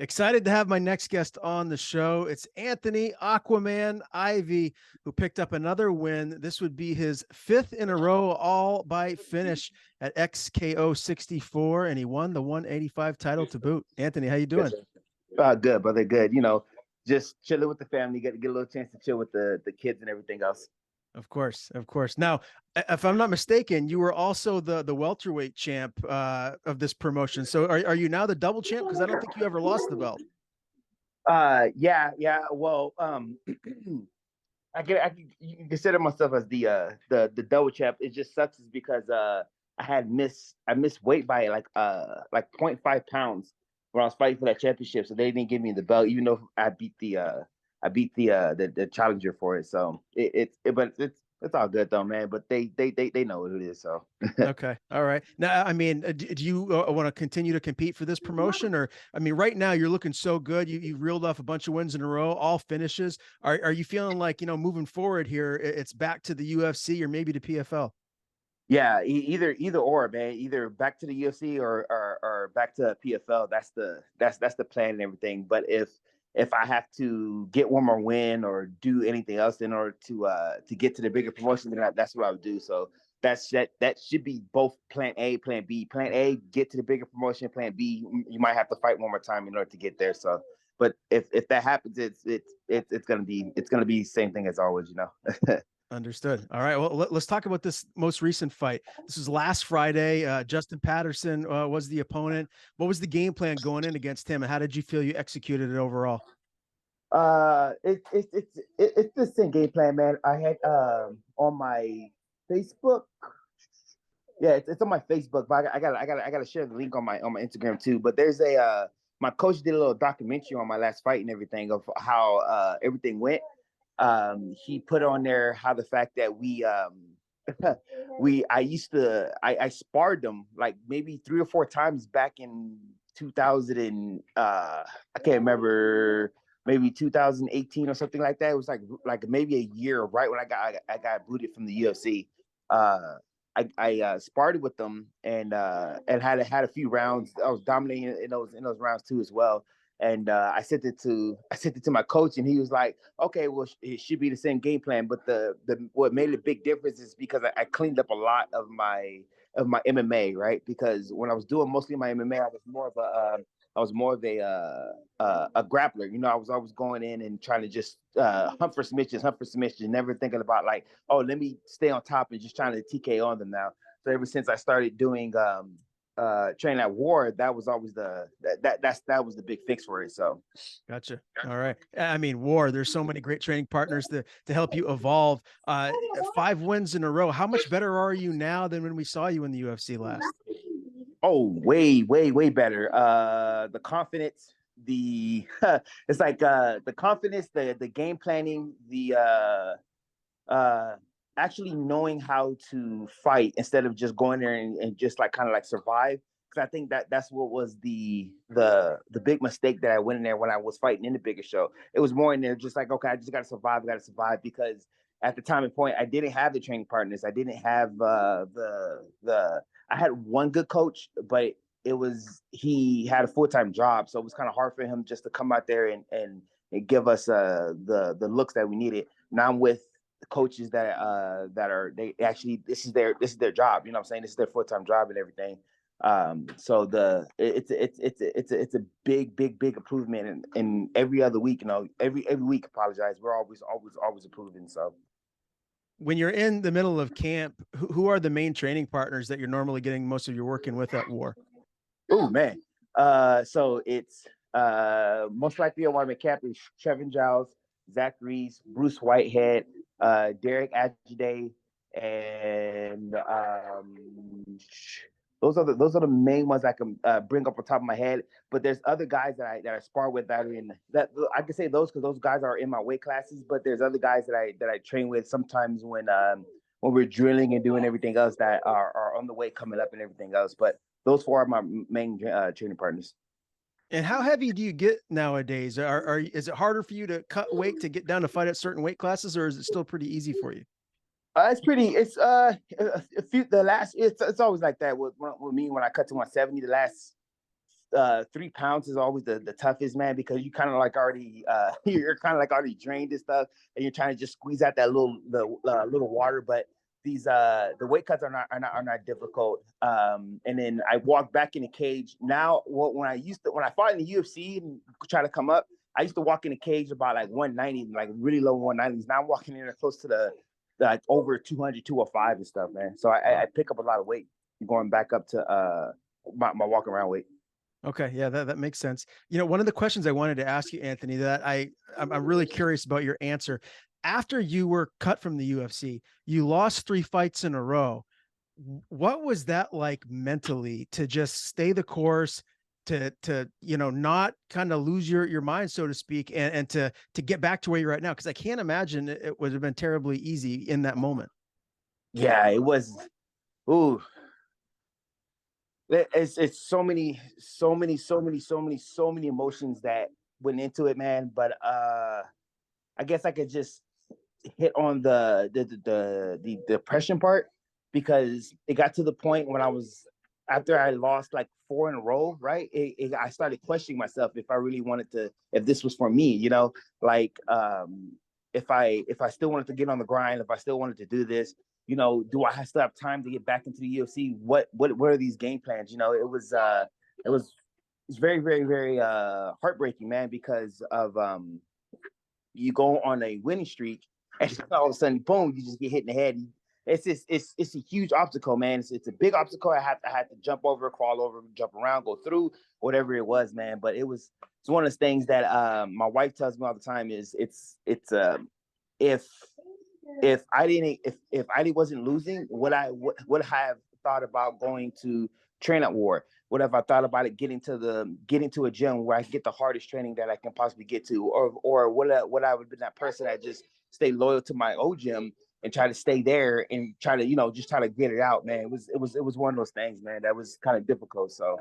Excited to have my next guest on the show. It's Anthony Aquaman Ivy, who picked up another win. This would be his fifth in a row, all by finish at XKO 64, and he won the 185 title to boot. Anthony, how you doing? Good, brother. Good. Just chilling with the family. Get a little chance to chill with the kids and everything else. Of course, of course. Now, if I'm not mistaken, you were also the welterweight champ of this promotion. So, are you now the double champ? Because I don't think you ever lost the belt. Yeah. Well, you can consider myself as the double champ. It just sucks is because I missed weight by like 0.5 pounds when I was fighting for that championship, so they didn't give me the belt, even though I beat the challenger for it. So but it's all good though, man. But they know what it is. So Okay. All right. Now, I mean, do you want to continue to compete for this promotion? Or, I mean, right now you're looking so good. You reeled off a bunch of wins in a row, all finishes. Are you feeling like, moving forward here, it's back to the UFC or maybe to PFL? yeah, either or, man. Either back to the UFC or back to PFL. That's the plan and everything. But if I have to get one more win or do anything else in order to get to the bigger promotion, then that's what I would do. So that should be both plan A, plan B. Plan A, get to the bigger promotion. Plan B, you might have to fight one more time in order to get there. So, but if that happens, it's gonna be the same thing as always. Understood. All right. Well, let's talk about this most recent fight. This was last Friday. Justin Patterson was the opponent. What was the game plan going in against him, and how did you feel you executed it overall? It's the same game plan, man. I had on my Facebook. Yeah, it's on my Facebook, but I gotta share the link on my Instagram too. But there's my coach did a little documentary on my last fight and everything of how everything went. He put on there how the fact that I sparred them like maybe 3 or 4 times back in 2000 and I can't remember, maybe 2018 or something like that. It was like maybe a year right when I got booted from the UFC. I sparred with them and had a few rounds. I was dominating in those rounds too as well. And I sent it to my coach, and he was like, "Okay, well, it should be the same game plan." But the what made a big difference is because I cleaned up a lot of my MMA, right? Because when I was doing mostly my MMA, I was more of a grappler. I was always going in and trying to just hunt for submissions, never thinking about like, oh, let me stay on top and just trying to TK on them now. So ever since I started doing training at War, that was always that was the big fix for it. So Gotcha. All right. I mean, War, there's so many great training partners to help you evolve. 5 wins in a row. How much better are you now than when we saw you in the UFC last? Oh, way better. The confidence, the it's like the confidence, the game planning, the actually knowing how to fight instead of just going there and just like kind of like survive. Because I think that's what was the big mistake that I went in there when I was fighting in the bigger show. It was more in there just like, okay, I just gotta survive, because at the time and point I didn't have the training partners. I didn't have the I had one good coach, but he had a full-time job, so it was kind of hard for him just to come out there and give us the looks that we needed. Now I'm with coaches that are they actually this is their job. You know what I'm saying? This is their full-time job and everything. So it's a big improvement, and every other week, every week, apologize. We're always improving. So When you're in the middle of camp, who are the main training partners that you're normally getting most of your working with at War? oh man. So it's most likely I want to cap is Trevin Giles, Zach Reese, Bruce Whitehead, Derek Ajay, and those are the main ones I can bring up on top of my head. But there's other guys that I spar with that are in that I can say those because those guys are in my weight classes. But there's other guys that I train with sometimes when we're drilling and doing everything else that are on the way coming up and everything else. But those four are my main training partners. And how heavy do you get nowadays? Is it harder for you to cut weight to get down to fight at certain weight classes, or is it still pretty easy for you? It's pretty. It's a few. The last. It's always like that with me when I cut to 170. The last 3 pounds is always the toughest, man, because you kind of like already you're kind of like already drained and stuff, and you're trying to just squeeze out that little water. But these the weight cuts are not difficult. And then I walk back in the cage. Now, when I fought in the UFC and try to come up, I used to walk in the cage about like 190, like really low 190s. Now I'm walking in there close to the like over 200, 205 and stuff, man. So I pick up a lot of weight going back up to my walking around weight. Okay, yeah, that makes sense. You know, one of the questions I wanted to ask you, Anthony, that I'm really curious about your answer. After you were cut from the UFC, you lost 3 fights in a row. What was that like mentally to just stay the course, to not kind of lose your mind, so to speak, and to get back to where you're at now? Because I can't imagine it would have been terribly easy in that moment. Yeah, it was. Ooh, it's so many emotions that went into it, man. But I guess I could just hit on the depression part, because it got to the point when after I lost like 4 in a row, right? I started questioning myself if I really wanted to, if this was for me, like if I still wanted to get on the grind, if I still wanted to do this, do I still have time to get back into the UFC? What are these game plans? It was very, very, very heartbreaking, man, because of you go on a winning streak and all of a sudden, boom, you just get hit in the head. It's a huge obstacle, man. It's a big obstacle. I had to jump over, crawl over, jump around, go through, whatever it was, man. But it's one of those things that my wife tells me all the time is if I wasn't losing, would I have thought about going to train at war? What have I thought about it getting to a gym where I get the hardest training that I can possibly get to, or would I would have been that person that just stay loyal to my old gym and try to stay there and try to just try to get it out, man. It was one of those things, man, that was kind of difficult. So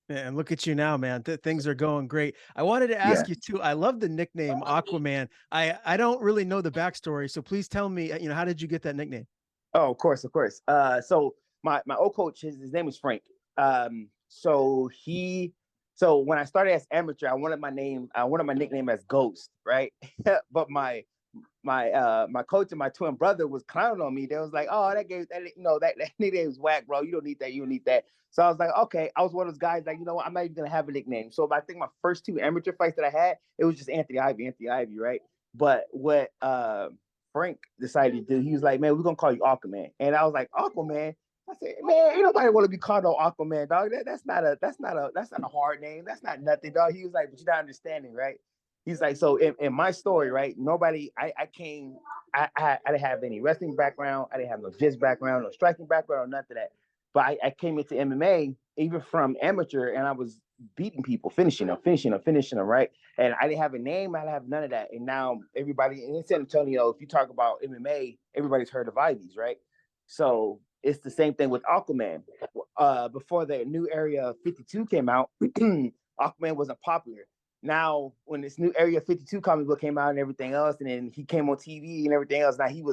And look at you now, man. Things are going great. I wanted to yeah. ask you too. I love the nickname Aquaman. I don't really know the backstory, so please tell me. How did you get that nickname? Oh, of course, of course. So my old coach, his name was Frank. So when I started as amateur, I wanted my nickname as Ghost, right? But my coach and my twin brother was clowning on me. They was like, "Oh, that nickname is whack, bro. You don't need that. You don't need that." So I was like, "Okay." I was one of those guys like, I'm not even gonna have a nickname. So I think my first 2 amateur fights that I had, it was just Anthony Ivy, right? But what Frank decided to do, he was like, "Man, we're gonna call you Aquaman," and I was like, "Aquaman." I said, "Man, ain't nobody want to be called no Aquaman, dog. That's not a hard name. That's not nothing, dog." He was like, "But you're not understanding, right?" He's like, "So in my story, right? I didn't have any wrestling background. I didn't have no jiu background, no striking background, nothing of that. But I came into MMA even from amateur, and I was beating people, finishing them, right? And I didn't have a name. I didn't have none of that. And now everybody in San Antonio, if you talk about MMA, everybody's heard of Ivies, right? So it's the same thing with Aquaman. Before the new Area 52 came out, Aquaman wasn't popular. Now, when this new Area 52 comic book came out and everything else, and then he came on TV and everything else, now he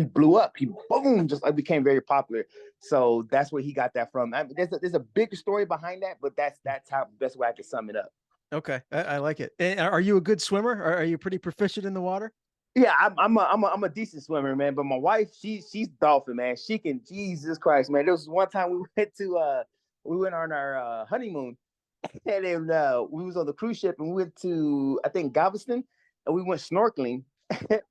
blew up. He boom, just like became very popular. So that's where he got that from. I mean, there's a bigger story behind that, but that's how best way I can sum it up. Okay, I like it. And are you a good swimmer? Are you pretty proficient in the water? Yeah, I'm a decent swimmer, man. But my wife, she's dolphin, man. She can, Jesus Christ, man. There was one time we went on our honeymoon, and then we was on the cruise ship, and we went to, I think, Galveston, and we went snorkeling.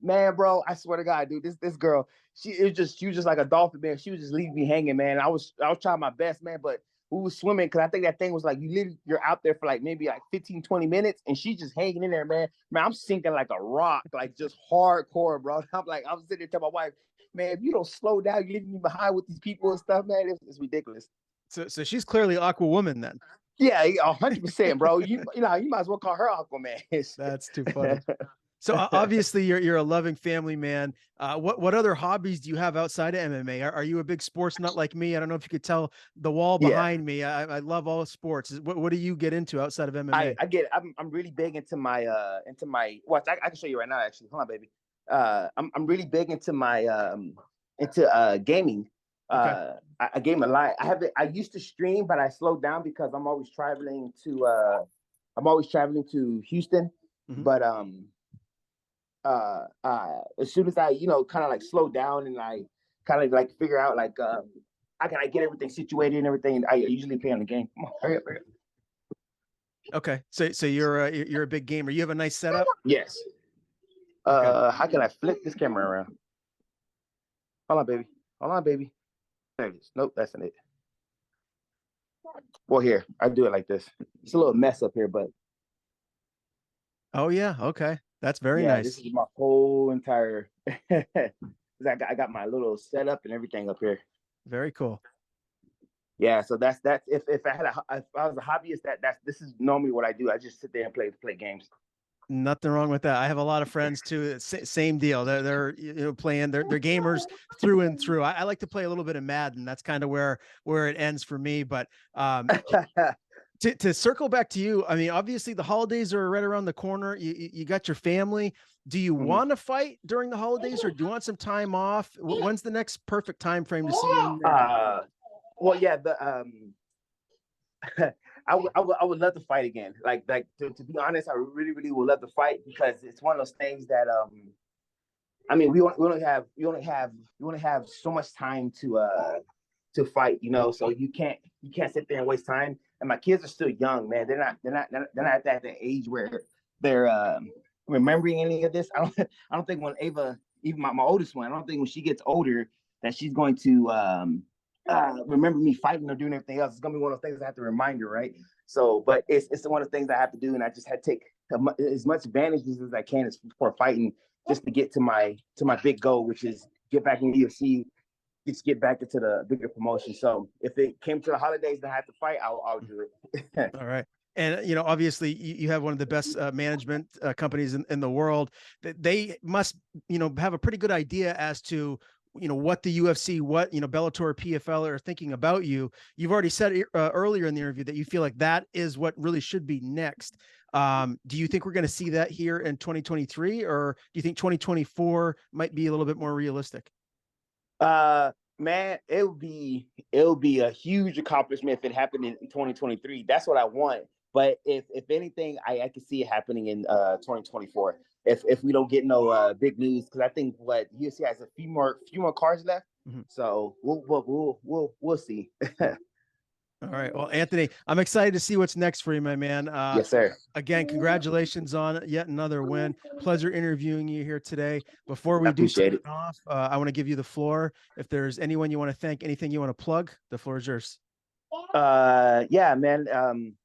Man, bro, I swear to God, dude, this girl, she was just like a dolphin, man. She was just leaving me hanging, man. I was trying my best, man, but we was swimming because I think that thing was like you're out there for like maybe like 15, 20 minutes, and she's just hanging in there, man. Man, I'm sinking like a rock, like just hardcore, bro. I'm sitting there telling my wife, man, if you don't slow down, you're leaving me behind with these people and stuff, man. It's ridiculous. So she's clearly Aqua Woman then. Yeah, 100%, bro. You might as well call her Aquaman. That's too funny. So obviously you're a loving family man. What other hobbies do you have outside of MMA? Are you a big sports nut like me? I don't know if you could tell the wall Yeah. behind me. I love all sports. What do you get into outside of MMA? I'm really big into my watch. I can show you right now, actually. Hold on, baby. I'm really big into my into gaming. Okay. I gave him a line. I used to stream, but I slowed down because I'm always traveling to Houston. Mhm. But as soon as I, kind of like slow down and I kind of like figure out like how can I get everything situated and everything, I usually play on the game. Come on, hurry up, hurry up. Okay. So you're a big gamer. You have a nice setup. Yes. Okay. How can I flip this camera around? Hold on, baby. Hold on, baby. There it is. Nope, that's not it. Well, here, I do it like this. It's a little mess up here, but Oh yeah. Okay. That's very yeah, nice. this is my whole entire. I got my little setup and everything up here. Very cool. Yeah, so that's if if I was a hobbyist, this is normally what I do. I just sit there and play games. Nothing wrong with that. I have a lot of friends too. Same deal. They're playing. They're gamers through and through. I like to play a little bit of Madden. That's kind of where it ends for me. But to circle back to you, I mean, obviously the holidays are right around the corner. You got your family. Do you want to fight during the holidays, or do you want some time off? When's the next perfect time frame to see you in there? Well, yeah, I would love to fight again. Like to be honest, I really really would love to fight because it's one of those things that I mean we only have so much time to fight, so you can't sit there and waste time. And my kids are still young, man. They're not at that age where they're remembering any of this. I don't think when Ava, even my oldest one, I don't think when she gets older that she's going to remember me fighting or doing everything else. It's gonna be one of those things I have to remind her, right? So, but it's one of the things I have to do, and I just had to take as much advantages as I can for fighting, just to get to my big goal, which is get back in the UFC, just get back into the bigger promotion. So if it came to the holidays and I had to fight, I'll do it. All right. And obviously you have one of the best management companies in the world. They must have a pretty good idea as to what the UFC, what Bellator, PFL are thinking about you. You've already said earlier in the interview that you feel like that is what really should be next. Do you think we're going to see that here in 2023, or do you think 2024 might be a little bit more realistic? Man, it'll be a huge accomplishment if it happened in 2023. That's what I want. But if anything, I can see it happening in 2024 if we don't get no big news, because I think what UFC has a few more cards left. Mm-hmm. So we'll see. All right. Well, Anthony, I'm excited to see what's next for you, my man. Yes, sir. Again, congratulations on yet another win. Pleasure interviewing you here today. Before we do sign off, I want to give you the floor. If there's anyone you want to thank, anything you want to plug, the floor is yours. Yeah, man.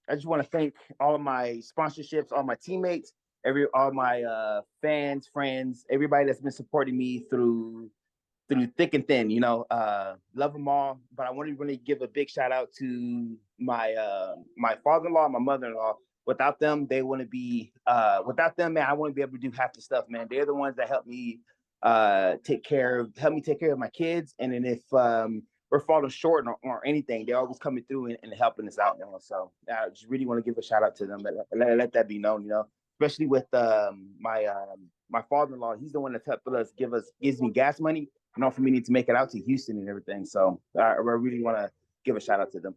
I just want to thank all of my sponsorships, all my teammates, all my fans, friends, everybody that's been supporting me through thick and thin, love them all. But I want to really give a big shout out to my my father-in-law, my mother-in-law. Without them, they wouldn't be without them, man, I wouldn't be able to do half the stuff, man. They're the ones that help me take care of my kids. And then if we're falling short or anything, they're always coming through and helping us out, So I just really want to give a shout out to them, and let that be known, especially with my father-in-law. He's the one that's helped us, gives me gas money, for me to make it out to Houston and everything. So I really want to give a shout out to them.